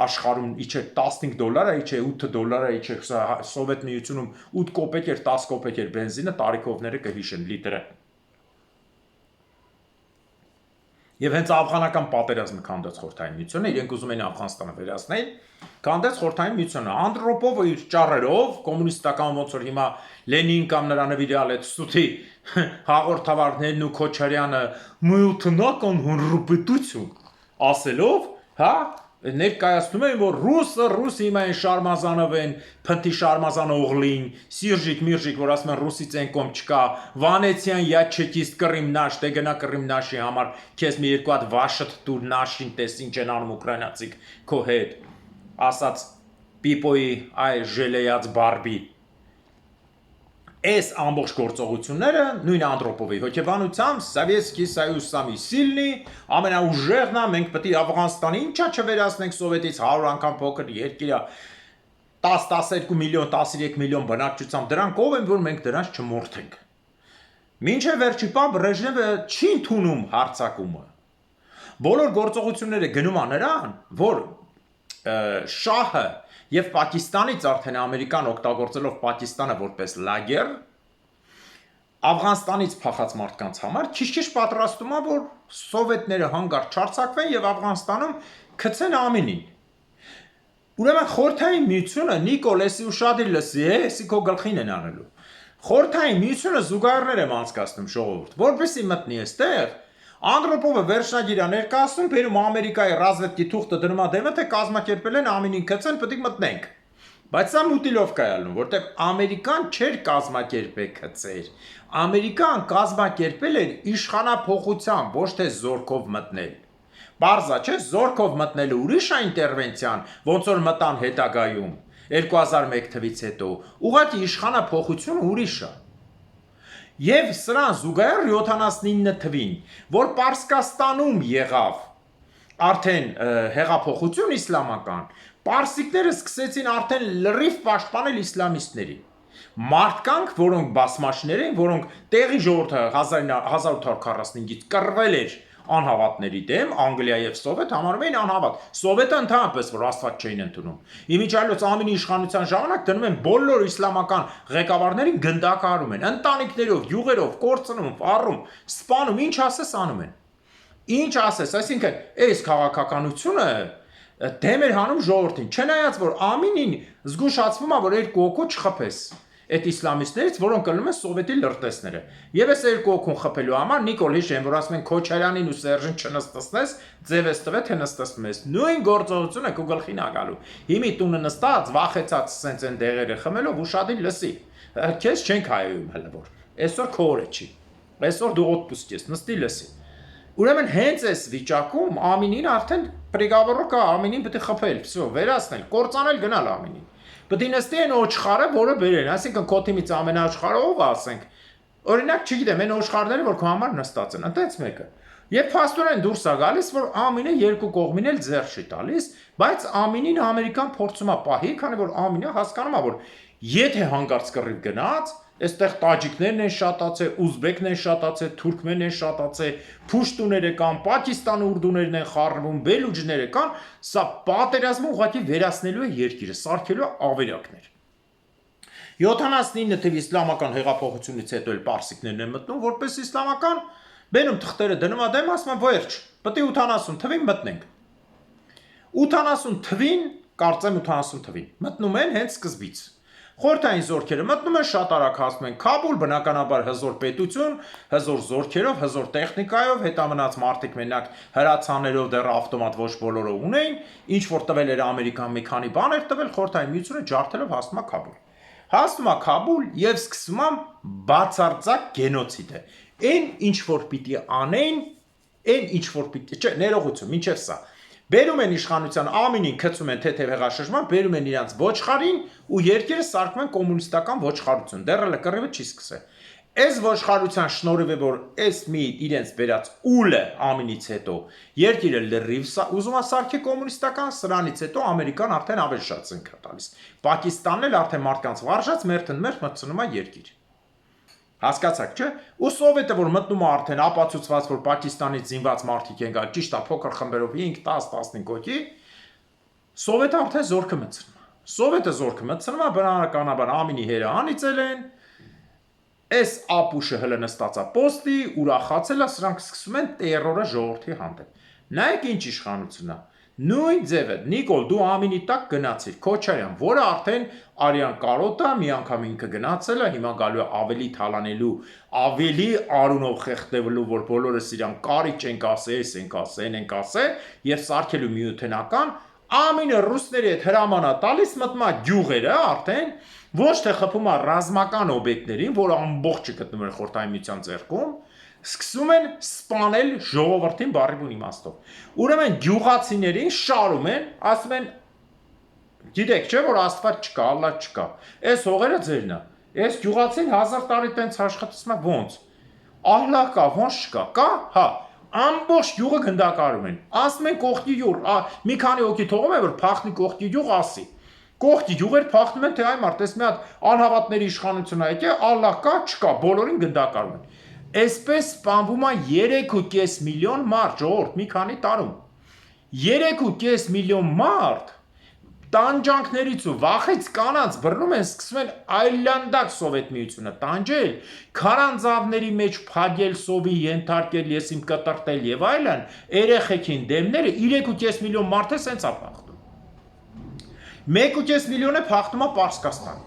աշխարհում իջել $15, իջել $8, իջել Սովետ Միությունում 8 կոպեկ էր, 10 կոպեկ էր բենզինը, տարիքովները կհիշեն լիտրը։ Եվ հենց աֆղանական պատերազմը քանդեց Խորհրդային Միությունը, իրենք ուզում էին Աֆղանստանը վերացնել, քանդեց Խորհրդային Միությունը։ Անդրոպովը իր ճառերով, կոմունիստական ոնց որ հիմա Լենին կամ նրա նվիրալ այդ սուտի հաղորդավարներն ու Քոչարյանը միութնական հանրապետություն ասելով, հա, ներկայացնում են, որ ռուս հիմա են Շարմազանով են, փնթի Շարմազան օղլին, Սիրժիկ Միրժիկ, որ ասում են ռուսից են կոմ չկա, Վանեցյան յաչեկիստ Կրիմ նաշ, դե գնա Կրիմ նաշի համար, քեզ մի երկու հատ վաշտ տուր նաշին, տես ինչ են անում ուկրաինացիք քո հետ, ասաց Պիպոյի այ ժելեյած բարբի։ Այս ամբողջ գործողությունները նույն Անդրոպովի հոգեբանությամբ Սովետский Союз самый сильный, ամենաուժեղն է, մենք պետք է Աֆղանստանի ինչա չվերացնենք սովետից 100 անգամ փոքր երկիր է 10-12 միլիոն, 13 միլիոն բնակչությամբ, դրանք ով են, որ մենք դրանց չմորթենք։ Մինչև վերջի պահ Բրեժնևը չի ընդունում հարձակումը։ Բոլոր գործողությունները գնում է նրան, որ շահը եւ Պակիստանից արդեն Ամերիկան օգտագործելով Պակիստանը որպես լագեր Աֆղանստանից փախած մարդկանց համար քիչ-քիչ պատրաստում է, որ սովետները հանգարտ չարձակվեն եւ Աֆղանստանում գցեն Ամինին։ Ուրեմն Խորհրդային Միությունը Նիկոլեսի ու Շադի լսի է, էսի քո գլխին են անելու։ Խորհրդային Միությունը զուգահեռներ եմ անցկացնում ժողովուրդ, որպեսզի մտնի այստեղ Անդրոպովը վերջնագիր է ներկայացնում, բերում Ամերիկայի ռազմավտի թուղթը դնում է դեմը, թե կազմակերպել են Ամինին գցեն, պետք է մտնենք։ Բայց սա մուտիլովկա է ալնում, որտեղ Ամերիկան չէր կազմակերպել գծեր։ Ամերիկան կազմակերպել էր իշխանափոխությամբ, ոչ թե զորքով մտնել։ Բարձա չէ, զորքով մտնելը ուրիշ է ինտերվենցիան, ոնց որ մտան հետագայում 2001 թվից հետո, ուղղակի իշխանափոխությունը ուրիշ է։ Եվ սրան զուգահեռ 79 թվին, որ Պարսկաստանում եղավ արդեն հեղափոխություն իսլամական, պարսիկները սկսեցին արդեն լրիվ պաշտպանել իսլամիստներին։ Մարդկանք, որոնք բասմաշներ էին, որոնք տեղի ժողովուրդը 1845-ից կռվել էր անհավատների դեմ, Անգլիա եւ Սովետ համարում էին անհավատ։ Սովետը ընդհանրապես որ Աստված չէին ընդունում։ Իմիջիայլոց ամինի իշխանության ժամանակ դնում են բոլոր իսլամական ղեկավարներին գնդակահարում են, ընտանիքներով, յուղերով, կորցնում, վառում, սպանում, ինչ ասես անում են։ Ինչ ասես, այսինքն, այս քաղաքականությունը դեմ էր հանում ժողովրդին, չնայած որ ամինին զգուշացվում է, որ երկու օգու չխփես այդ իսլամիստներից, որոնք կլնում են սովետի լրտեսները։ Եվ այս երկու օգուն խփելու համար Նիկոլ հիշեն, որ ասում են Քոչարյանին ու Սերժին չնստեցնես, ձևես տվե թե նստեցնում ես։ Նույն գործողությունը քո գլխին ա գալու։ Հիմի տունը նստած, վախեցած սենց են դեղերը խմելով ու շատին լսի։ Քեզ չենք հայում հələ որ։ Այսօր քո օրը չի։ Այսօր դու օդպուստ ես, նստի լսի։ Ուրեմն հենց այս վիճակում ամինին արդեն պրիգավորը կա, ամինին պետք է խփել, всё, վերացնել, կործանել գնալ ամինին։ Պետք է նստի այն ոչխարը, որը բերեն, այսինքն քո թիմից ամենաաշխարհը ով է, ասենք։ Օրինակ, չգիտեմ, այն ոչխարները, որ քո համար նստած են, ընտենց մեկը։ Եվ փաստորեն դուրս է գալիս, որ ամինը երկու կողմին էլ ձեռ չի տալիս, բայց ամինին ամերիկան փորձում է պահի, քանի որ ամինը հասկանում է, որ եթե հանկարծ կռիվ գնաց, այստեղ տաջիկներն են շատացել, ուզբեկն են շատացել, թուրքմենն են շատացել, փուշտուները կան, Պակիստանի ուրդուներն են խառնվում, բելուջները կան, սա պատերազմը ուղղակի վերացնելու է երկիրը, սարքելու է ավերակներ։ 79 թվականի իսլամական հեղափոխությունից հետո էլ պարսիկներն են մտնում որպես իսլամական, բերում թղթերը դնում ա դեմ, ասում են վերջ, պետք է 80 թվին մտնենք։ 80 թվին, կարծեմ 80 թվին, մտնում են հենց սկզբից։ Խորհրդային զորքերը մտնում են շատ արագ հասնում են Քաբուլ, բնականաբար հզոր պետություն, հզոր զորքերով, հզոր տեխնիկայով, հետամնաց մարդիկ մենակ հրացաներով դեռ ավտոմատ ոչ բոլորը ունեին, ինչ որ տվել էր Ամերիկան մի քանի բան էր տվել, Խորհրդային միությունը ջարդելով հասնում է Քաբուլ։ Հասնում է Քաբուլ եւ սկսում է բացարձակ գենոցիդը։ Այն ինչ որ պիտի անեն, այն ինչ որ պիտի, չէ, ներողություն, մինչև սա Բերում են իշխանության ամինին գցում են թեթև հեղաշրջման, բերում են իրանց ոչխարին ու երկիրը սարքում են կոմունիստական ոչխարություն։ Դեռ էլ կռիվը չի սկսել։ Այս ոչխարության շնորհիվ է որ այս մի իրենց վերած ուլը ամինից հետո երկիրը լրիվ ուզում է սարքի կոմունիստական, սրանից հետո Ամերիկան արդեն ավելի շատ զենք է տալիս։ Պակիստանն էլ արդեն մարդկանց վարժած մերթն մերթ մտցնում է երկիր։ Հասկացաք, չէ՞։ Ու սովետը որ մտնում է արդեն ապացուցված, որ Պակիստանից զինված մարդիկ են գալ, ճիշտ է, փոքր խմբերով 5, 10, 15 հոգի, սովետը արդեն զորքը մտցնում է։ Սովետը զորքը մտցնում է, բնականաբար ամինի հերը անիծել են, այս ապուշը հələ նստած է պոստի, ուրախացել է, սրանք սկսում են տերորը ժողովրդի հանդեպ։ Նայեք ինչ իշխանություն է։ Նույն ձևը, Նիկոլ, դու ամինի տակ գնացիր, Քոչարյան, որը արդեն արյան կարոտ է, մի անգամ ինքը գնացել է, հիմա գալու է ավելի թալանելու, ավելի արունով խեղդելու, որ բոլորս իրան կարիճ ենք ասել, այս ենք ասել, են ասել, եւ սարքելու միութենական, ամինը ռուսների հետ հրաման է տալիս, մտնում է գյուղերը արդեն, ոչ թե խփում է ռազմական օբյեկտներին, որ ամբողջը գտնվում են Խորհրդային Միության ձեռքում, սկսում են սպանել ժողովրդին բառի բուն իմաստով։ Ուրեմն գյուղացիներին շարում են, ասում են, գիտեք չէ, որ Աստված չկա, Ալլահ չկա։ Այս հողերը ձերն է։ Այս գյուղացին 1000 տարի տենց աշխատում է ոնց։ Ալլահ կա, ոնց չկա։ Կա, հա։ Ամբողջ գյուղը գնդակարում են։ Ասում են կողքի յուղ, մի քանի հոգի թողում են, որ փախնի կողքի յուղ ասի։ Կողքի յուղեր փախնում են, թե այ մարդ, այս մի հատ անհավատների իշխանություն է եկել, Ալլահ կա, չկա, բոլորին գնդակարում են։ Այսպես սպանվում է 3.5 միլիոն մարդ, ժողովուրդ, մի քանի տարում։ 3.5 միլիոն մարդ տանջանքներից ու վախից կանանց բռնում են, սկսում են այլանդակ Սովետ միությունը տանջել, քարանձավների մեջ փագել, սովի ենթարկել, ես իմ կտրտել եւ այլն, երեխեքին դեմները 3.5 միլիոն մարդ է սենց է փախնում։ 1.5 միլիոնը փախնում է Պարսկաստան։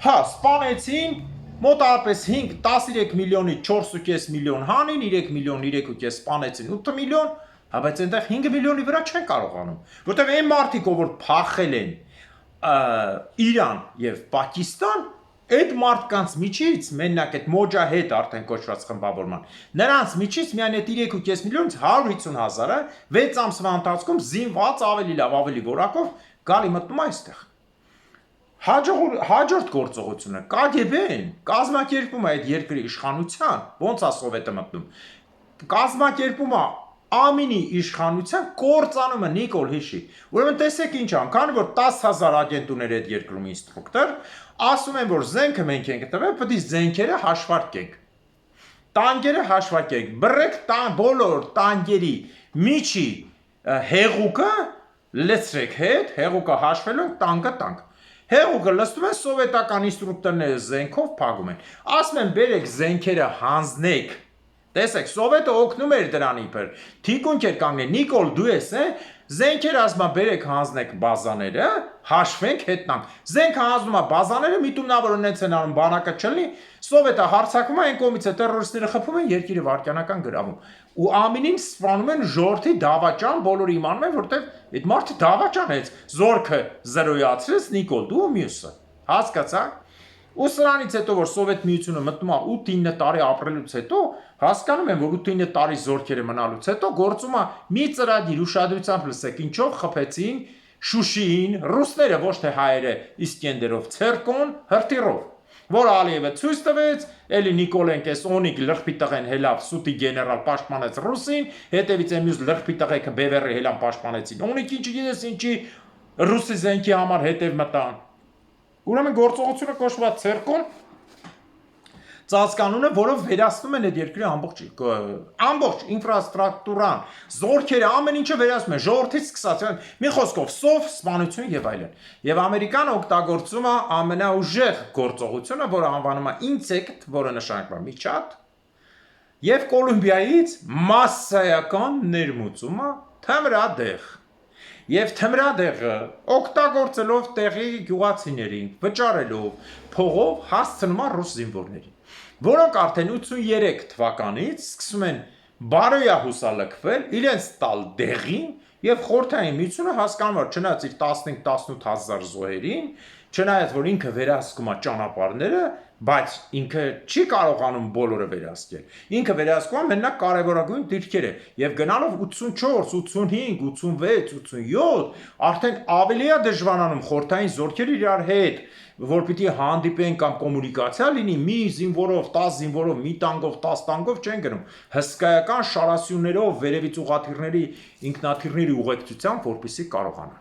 Հա, սպանեցին մոտավորապես 13 միլիոնից 4.5 միլիոն հանին, 3 միլիոն, 3.5 սպանեցին 8 միլիոն, հա բայց այնտեղ 5 միլիոնի վրա չեն կարողանում, որտեղ այն մարդիկ, որ փախել են Իրան եւ Պակիստան, այդ մարդկանց միջից մենակ այդ Մոջահեդ արդեն կոչված խմբավորման, նրանց միջից միայն այդ 3.5 միլիոնից 150,000-ը 6 ամսվա ընթացքում զինված ավելի լավ, ավելի որակով գալի մտնում այստեղ։ Հաջորդ գործողությունը KGB-ն կազմակերպում է այդ երկրի իշխանության, ոնց է սովետը մտնում, կազմակերպում է Ամինի իշխանության կործանումը Նիկոլ հիշի։ Ուրեմն տեսեք ինչ ան, քանի որ 10,000 ագենտ ուներ այդ երկրում ինստրուկտոր, ասում են որ զենքը մենք ենք տվել, պետք է զենքերը հաշվարկենք։ Տանկերը հաշվարկենք, բռեք բոլոր տանկերի միջի հեղուկը լցրեք հետ, հեղուկը հաշվելու ենք տանկը։ Հեղուկը լցնում են սովետական ինստրուկտորները զենքով փակում են։ Ասում են բերեք զենքերը հանձնեք։ Տեսեք, սովետը օգնում էր դրան իբր։ Թիկունք էր կանգնել, Նիկոլ դու ես, զենքեր ասում բերեք հանձնեք բազաները, հաշվենք հետնանք։ Զենքը հանձնում է բազաները, միտումնավոր ունեցեն անում բանակը չլինի, սովետը հարձակվում է, այն կողմից է տերորիստները խփում են, երկիրը վայրկյանական գրավում։ Ու ամենին սպանում են ժողովրդի դավաճան, բոլորը իմանում են, որտեղ այդ մարդը դավաճան է, զորքը զրոյացրեց Նիկոլ դու ու մյուսը։ Հասկացա՞ք։ Ու սրանից հետո որ Սովետ միությունը մտնում է 8-9 տարի ապրելուց հետո, հասկանում են որ 8-9 տարի զորքերը մնալուց հետո գործում է մի ծրագիր ուշադրությամբ լսեք, ինչով խփեցին Շուշիին, ռուսները ոչ թե հայերը Իսկենդերով, Ցերկոն, հրթիռով, որ Ալիևը ցույց տվեց, էլի Նիկոլենկես Օնիգ լրբի տղեն հելավ սուտի գեներալ պաշտպանեց ռուսին, հետևից εμյուս լրբի տղեկը Բևերի հելան պաշտպանեցին։ Օնիգ ինչ գիտես ինչի ռուսի զենքի համար հետև մտան։ Ուրեմն գործողությունը կոչված Ցերկոն ծածկանունը, որով վերացնում են այդ երկրի ամբողջ ինֆրաստրուկտուրան, զորքերը, ամեն ինչը վերացնում են, ժողովրդից սկսած, մի խոսքով սով, սպանություն եւ այլն։ Եվ Ամերիկան օգտագործում է ամենաուժեղ գործողությունը, որը անվանում է Insect, որը նշանակում է միջատ, եւ Կոլումբիայից մասսայական ներմուծումը թմրադեղ։ Եվ թմրադեղը օգտագործելով տեղի գյուղացիներին, վճարելով փողով հասցնում է ռուս զինվորներին, որոնք արդեն 83 թվականից սկսում են բարոյահուսալքվել, իրենց տալ դեղին եւ խորհրդային միությունը հասկանում է, չնայած իր 15-18 հազար զոհերին, չնայած որ ինքը վերահսկում է ճանապարհները, բայց ինքը չի կարողանում բոլորը վերահսկել։ Ինքը վերահսկում է մենակ կարևորագույն դիրքերը եւ գնալով 84, 85, 86, 87 արդեն ավելի է դժվարանում խորհրդային զորքերը իրար հետ, որ պիտի հանդիպեն կամ կոմունիկացիա լինի, մի զինվորով, 10 զինվորով, մի տանկով, 10 տանկով չեն գնում, հսկայական շարասյուններով, վերևից ուղաթիռների, ինքնաթիռների ուղեկցությամբ, որպեսզի կարողանան։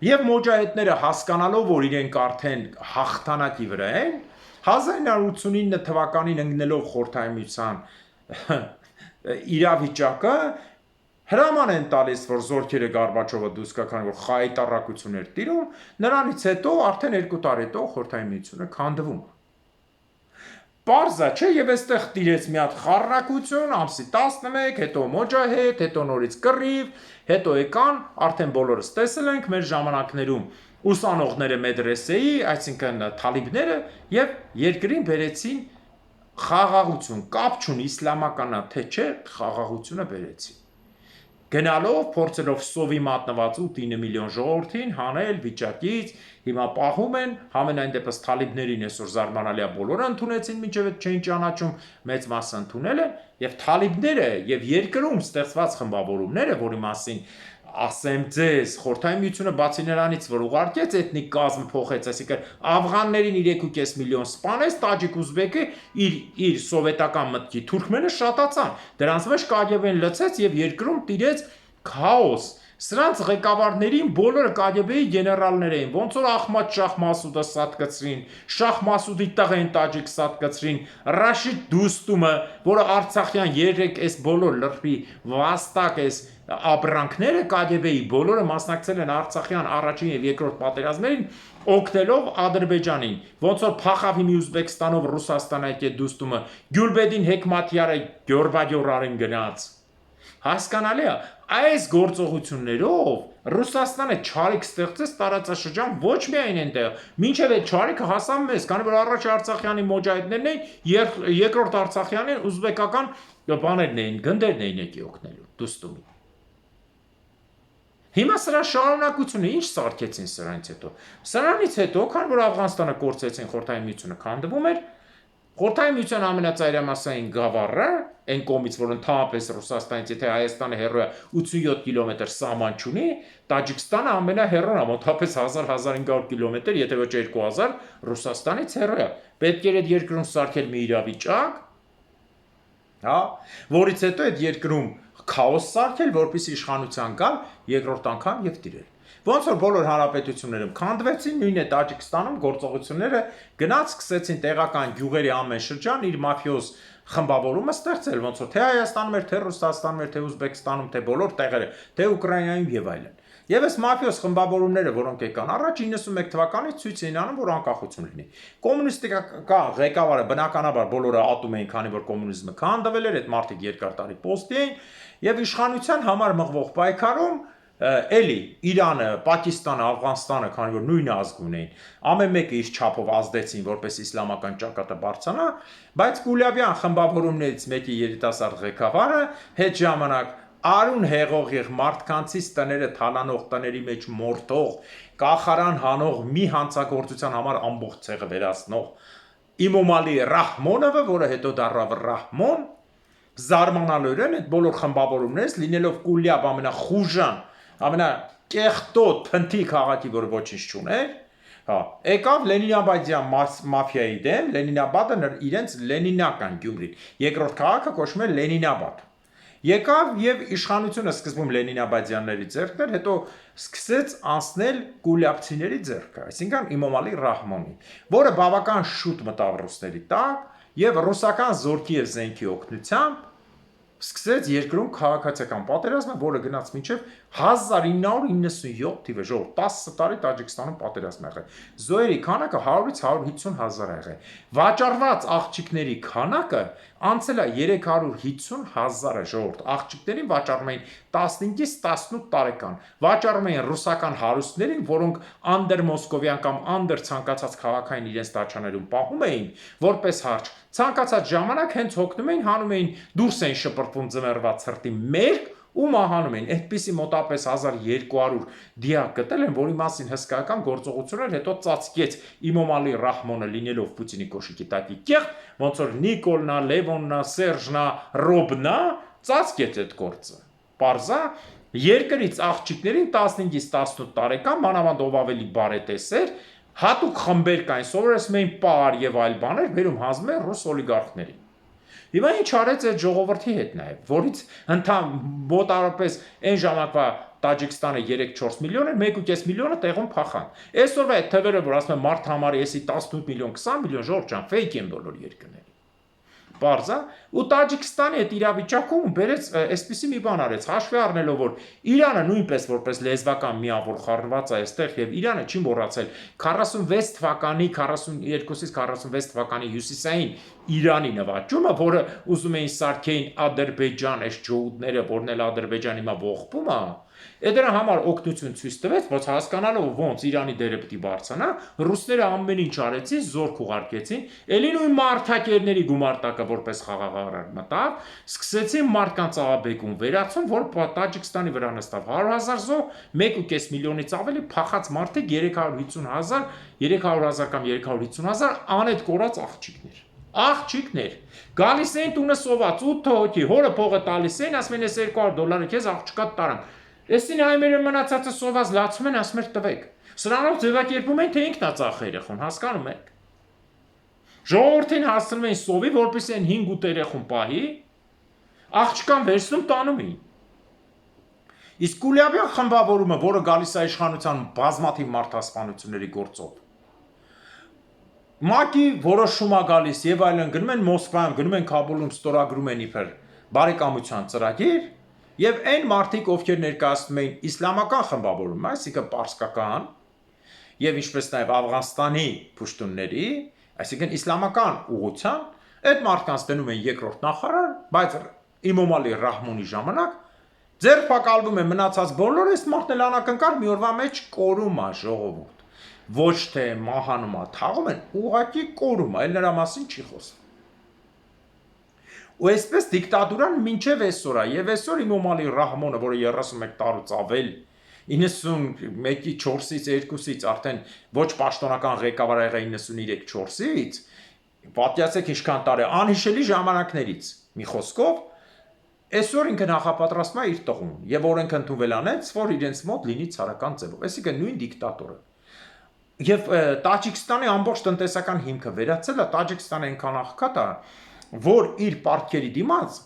Եվ մոջահեդները հասկանալով, որ իրենք արդեն հաղթանակի վրա են, 1989 թվականին ընկնելով խորհրդային միության իրավիճակը հրաման են տալիս, որ զորքերը Գորբաչովը դուրս գա, քանի որ խայտառակություն էր տիրում, նրանից հետո արդեն 2 տարի հետո խորհրդային միությունը քանդվում է։ Պարզա չէ, եւ այստեղ տիրեց մի հատ խառնակություն, ամսի 11, հետո մոջահեդ, հետո նորից կռիվ, հետո եկան, արդեն բոլորս տեսել ենք մեր ժամանակներում ուսանողները մեդրեսեի, այսինքն թալիբները եւ երկրին բերեցին խաղաղություն, կապ չունի իսլամականա թե չէ, խաղաղությունը բերեցին։ Գնալով, փորձելով սովի մատնված 8-9 միլիոն ժողովրդին հանել վիճակից, հիմա պահում են, համենայն դեպս թալիբներին այսօր զարմանալի է բոլորը ընդունեցին, մինչև այդ չէին ճանաչում, մեծ մասը ընդունել են, եւ թալիբները եւ երկրում ստեղծված խմբավորումները, որի մասին ասեմ ձեզ, խորհրդային միությունը բացի նրանից, որ ուղարկեց էթնիկ կազմ փոխեց, այսինքն աֆղաններին 3.5 միլիոն սպանեց, տաջիկ ուզբեկը իր սովետական մտքի թուրքմենը շատացան, դրանց մեջ KGB-ն լցեց եւ երկրում տիրեց քաոս։ Սրանց ղեկավարներին բոլորը KGB-ի գեներալներ էին, ոնց որ Ախմադ Շահ Մասուդը սատկացրին, Շահ Մասուդի տղեն տաջիկ սատկացրին, Ռաշիդ Դուստումը, որը Արցախյան 3 այս բոլոր լրբի վաստակ այս ապրանքները KGB-ի բոլորը մասնակցել են Արցախյան առաջին եւ երկրորդ պատերազմներին, օգնելով Ադրբեջանին, ոնց որ Փախավի Ուզբեկստանով Ռուսաստան այդ Դուստումը, Գյուլբեդին Հեկմաթյարը Գյորբաջորարին գնաց։ Հասկանալի է, այս գործողություններով Ռուսաստանը չարիք ստեղծեց տարածաշրջան ոչ միայն այնտեղ, մինչև այդ չարիքը հասավ մեզ, քանի որ առաջ Արցախյանի մոջահեդներն էին, երկրորդ Արցախյանին ուզբեկական բաներն էին, գնդերն էին եկի օգնելու Դուստումին։ Հիմա սրա շարունակությունը ինչ սարքեցին սրանից հետո։ Սրանից հետո, քանի որ Աֆղանստանը կորցրեցին խորհրդային միությունը քանդվում էր, խորհրդային միության ամենածայրամասային գավառը, այն կողմից, որ ընդհանրապես Ռուսաստանից, եթե Հայաստանը հեռու է 87 կիլոմետր սահման չունի, Տաջիկստանը ամենահեռուն է, մոտավորապես 1000-1500 կիլոմետր, եթե ոչ 2000 Ռուսաստանից հեռու է։ Պետք էր այդ երկրում սարքել մի իրավիճակ, հա, որից հետո այդ երկրում քաոս սարքել, որպեսզի իշխանության գալ երկրորդ անգամ եւ տիրել։ Ոնց որ բոլոր հանրապետություններում քանդվեցին, նույն է Տաջիկստանում գործողությունները գնաց սկսեցին տեղական գյուղերի ամեն շրջան իր մաֆիոզ խմբավորումը ստեղծել, ոնց որ թե Հայաստանում էր, թե Ռուսաստանում էր, թե Ուզբեկստանում, թե բոլոր տեղերը, թե Ուկրաինայում եւ այլն։ Եվ այս մաֆիոզ խմբավորումները, որոնք եկան առաջ 91 թվականից ցույց էին անում, որ անկախություն լինի։ Կոմունիստական ղեկավարը բնականաբար բոլորը ատում էին, քանի որ կոմունիզմը քանդվել էր, այդ մարդիկ երկար տարի պոստի էին, եւ իշխանության համար մղվող պայքարում էլի Իրանը, Պակիստանը, Աֆղանստանը, քանի որ նույն ազգուն էին, ամեն մեկը իր չափով ազդեցին, որպես իսլամական ճակատը բարձրանա, բայց Գուլյաբյան խմբավորումներից մեկի երիտասարդ ղեկավարը հետ ժամանակ արուն հեղող եւ մարդկանցից տները թալանող տների մեջ մորթող կախարան հանող մի հանցագործության համար ամբողջ ցեղը վերացնող Իմոմալի Ռահմոնովը, որը հետո դառավ Ռահմոն, զարմանալիորեն այդ բոլոր խմբավորումներից լինելով Կուլյաբ ամենախուժան, ամենակեղտոտ փնթի քաղաքի, որը ոչինչ չուներ, հա, եկավ Լենինաբադյան մաֆիայի դեմ, Լենինաբադը իրենց Լենինական Գյումրի, երկրորդ քաղաքը կոչվում է Լենինաբադ։ Եկավ եւ իշխանությունը սկզբում Լենինաբադյանների ձեռքն էր, հետո սկսեց անցնել Գուլյաբցիների ձեռքը, այսինքն Իմոմալի Ռահմոնի, որը բավական շուտ մտավ ռուսների տակ եւ ռուսական զորքի եւ զենքի օգնությամբ սկսեց երկրում քաղաքացիական պատերազմը, որը գնաց մինչև 1997 թիվը, ժողով 10 տարի Տաջիկստանում պատերազմ եղել։ Զոհերի քանակը 100-ից 150 հազար եղել։ Վաճառված աղջիկների քանակը անցել է 350 հազարը, ժողով։ Աղջիկներին վաճառում էին 15-ից 18 տարեկան։ Վաճառում էին ռուսական հարուստներին, որոնք անդեր մոսկովյան կամ անդեր ցանկացած քաղաքային իրենց տաճաներում պահում էին, որպես հարճ։ Ցանկացած ժամանակ հենց հոգնում էին, հանում էին, դուրս էին շպրտվում ձմեռված ցրտի մերկ ու մահանում էին։ Այդպիսի մոտապես 1200 դիակ գտել են, որի մասին հսկայական գործողություններ հետո ծածկեց Իմոմալի Ռահմոնը լինելով Պուտինի կոշիկի տակի կեղտ, ոնց որ Նիկոլնա, Լևոննա, Սերժնա, Ռոբնա ծածկեց այդ գործը։ Պարզա երկրից աղջիկներին 15-ից 18 տարեկան, մանավանդ ով ավելի բարետեսեր, հատուկ խմբեր կային, սովորեցնում էին պար եւ այլ բաներ, վերում հանձնում են ռուս օլիգարխներին։ Հիմա ինչ արեց այդ ժողովրդի հետ նաեւ, որից մոտավորապես այն ժամանակվա Տաջիկստանը 3-4 միլիոն էր, 1.5 միլիոնը տեղում փախան։ Այսօրվա այդ թվերը, որ ասում են մարդ համարի, էսի 18 միլիոն, 20 միլիոն ժողովուրդ ջան, ֆեյք են բոլոր երկրները։ Պարզա ու Տաջիկստանի այդ իրավիճակում բերեց այսպիսի մի բան արեց, հաշվի առնելով որ Իրանը նույնպես որպես լեզվական միավոր խառնված է այստեղ եւ Իրանը չի մոռացել 46 թվականի 42-ից 46 թվականի հյուսիսային Իրանի նվաճումը, որը ուզում էին սարքեին Ադրբեջան, այս ջոուդները, որն էլ Ադրբեջան հիմա ողբում է, դրա համար օգնություն ցույց տվեց, ոչ հասկանալով ոնց Իրանի դերը պիտի բարձրանա, ռուսները ամեն ինչ արեցին, զորք ուղարկեցին, ելի նույն մարտակերների գումարտակը որպես խաղաղարար մտավ, սկսեցին մարդկանց աղաբեկում վերացում, որ Տաջիկստանի վրա նստավ 100,000 զոհ, 1.5 միլիոնից ավելի փախած մարդիկ 350,000, 300,000 կամ 350,000 անետ կորած աղջիկներ գալիս էին տունը սոված 8 հոգի, հորը փողը տալիս էին, ասում են այս $200 քեզ աղջկա տարամ։ Էսին հայմերը մնացածը սոված լացում են, ասում են տվեք։ Սրանով ձևակերպում են, թե ինքն է ծախ երեխուն, հասկանում եք։ Ժողովրդին հասցնում էին սովի, որպեսզի այն 5-8 երեխուն պահի, աղջկան վերցնում տանում էին։ Իսկ Կուլյաբյան խմբավորումը, որը գալիս է իշխանության բազմաթիվ մարդասպանությունների գործով, ՄԱԿ-ի որոշում է գալիս եւ այլն, գնում են Մոսկվայում, գնում են Քաբուլում, ստորագրում են իբր բարեկամության ծրագիր եւ այն մարդիկ, ովքեր ներկայացնում էին իսլամական խմբավորում, այսինքն պարսկական եւ ինչպես նաեւ Աֆղանստանի փուշտունների, այսինքն իսլամական ուղղության, այդ մարդկանց դնում են երկրորդ նախարար, բայց Իմոմալի Ռահմոնի ժամանակ ձերբակալվում են մնացած բոլորը, այս մարդն էլ անակնկալ մի օրվա մեջ կորում է ժողովուրդ։ Ոչ թե մահանում է, թաղում են, ուղղակի կորում է, այլ նրա մասին չի խոսում։ Ու այսպես դիկտատուրան մինչև այսօր է, եւ այսօր Իմոմալի Ռահմոնը, որը 31 տարուց ավել, 91-ի 4-ից 2-ից արդեն ոչ պաշտոնական ղեկավար եղել 93-4-ից, պատկերացեք ինչքան տարի, անհիշելի ժամանակներից, մի խոսքով, այսօր ինքը նախապատրաստում է իր տղուն, եւ օրենք ընդունվել անեց, որ իրենց մոտ լինի ցարական ձևով, այսինքն նույն դիկտատորը։ Եվ Տաջիկստանի ամբողջ տնտեսական հիմքը վերացել է, Տաջիկստանը այնքան աղքատ է, որ իր պարտքերի դիմաց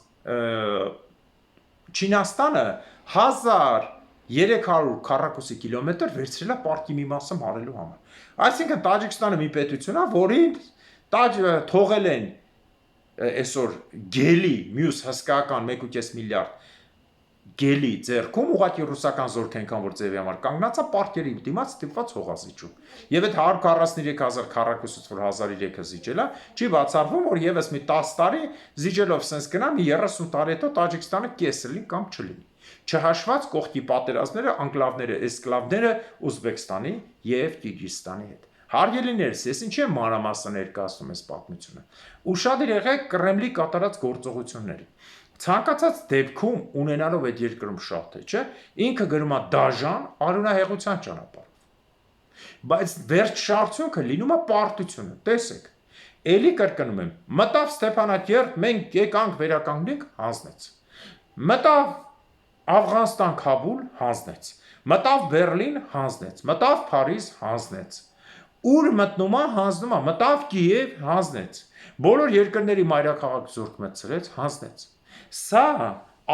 Չինաստանը 1300 քառակուսի կիլոմետր վերցրել է պարտքի մի մասը մարելու համար։ Այսինքն Տաջիկստանը մի պետություն է, որին թողել են այսօր գելի մյուս հսկայական 1.5 միլիարդ գելի ձեռքում ուղղակի ռուսական զորք այնքան որ ձևի համար կանգնած է պարտքերի դիմաց ստիպված հողազիջում։ Եվ այդ 143,000 քառակուսից որ 1300 զիջել է, չի բացառվում որ եւս մի 10 տարի զիջելով sense գնա մի 30 տարի հետո Տաջիկստանը կես լինի կամ չլինի։ Չհաշված կողքի պատերազմները, անկլավները, էսկլավները Ուզբեկստանի եւ Կիրգիզստանի հետ։ Հարգելիներս, ես ինչի եմ մանրամասն ներկայացնում այս պատմությունը։ Ուշադիր եղեք Կրեմլի կատարած գործողությունների։ Ցանկացած դեպքում ունենալով այդ երկրում շատ է, չէ՞, ինքը գրում է դաժան արունահեղության ճանապարհով։ Բայց վերջ շարժունքը լինում է պարտությունը, տեսեք։ Էլի կրկնում եմ, մտավ Ստեփանակերտ, մենք եկանք վերականգնենք, հանձնեց։ Մտավ Աֆղանստան Քաբուլ, հանձնեց։ Մտավ Բերլին, հանձնեց։ Մտավ Փարիզ, հանձնեց։ Ուր մտնում է, հանձնում է, մտավ Կիև, հանձնեց։ Բոլոր երկրների մայրաքաղաք զորք մտցրեց, հանձնեց։ Սա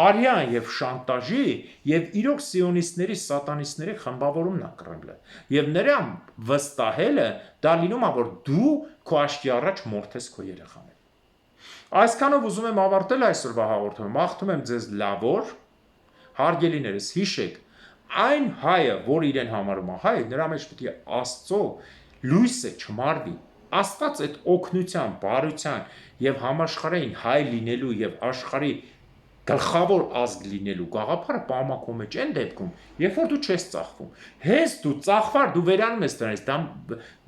արյան եւ շանտաժի եւ իրոք սիոնիստների սատանիստների խմբավորումն է Կրեմլը եւ նրան վստահելը դա լինում է որ դու քո աչքի առաջ մորթես քո երեխաներին։ Այսքանով ուզում եմ ավարտել այսօրվա հաղորդումը, մաղթում եմ ձեզ լավ օր, հարգելիներս, հիշեք, այն հայը, որ իրեն համարում է հայ, նրա մեջ պետք է Աստծո լույսը չմարվի։ Աստված այդ օգնության, բարության եւ համաշխարհային հայ լինելու եւ աշխարհի գլխավոր ազգ լինելու գաղափարը պահմակում մեջ այն դեպքում, երբ որ դու չես ծախվում։ Հենց դու ծախվար, դու վերանում ես դրանից,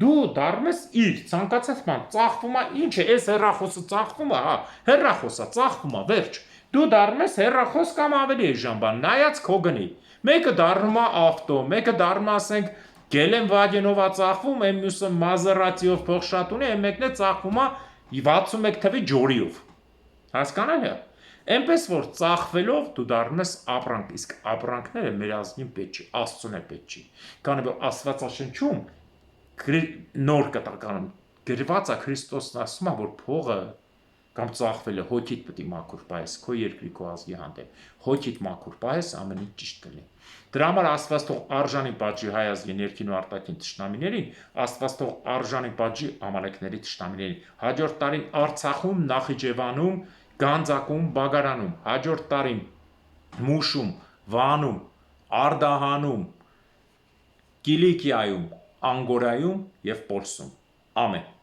դու դառնում ես իր ցանկացած բան, ծախվում է, ինչ է, այս հեռախոսը ծախվում է, հա, հեռախոսը ծախվում է, վերջ։ Դու դառնում ես հեռախոս կամ ավելի էժան բան, նայած քո գնի։ Մեկը դառնում է ավտո, մեկը դառնում է, ասենք, Գելեն Վագենովա ծախվում, այն մյուսը Մազերատիով փող շատ ունի, այն մեկն է ծախվում է 61 թվի ջորիով։ Հասկանալի է։ Այնպես որ ծախվելով դու դառնում ես ապրանք, իսկ ապրանքները մեր ազգին պետք չի, Աստծուն է պետք չի։ Քանի որ Աստվածաշնչում նոր կտականում գրված է Քրիստոսն ասում է, որ փողը կամ ծախվելը հոգիդ պետք է մաքուր պահես, քո երկրի քո ազգի հանդեպ։ Հոգիդ մաքուր պահես, ամեն ինչ ճիշտ կլինի։ Դրա համար Աստված թող արժանի պատժի հայ ազգի ներքին ու արտաքին թշնամիներին, Աստված թող արժանի պատժի ամալեկների թշնամիներին։ Հաջորդ տարին Արցախում, Նախիջևանում, Գանձակում, Բագարանում, հաջորդ տարին Մուշում, Վանում, Արդահանում, Կիլիկիայում, Անգորայում եւ Պոլսում։ Ամեն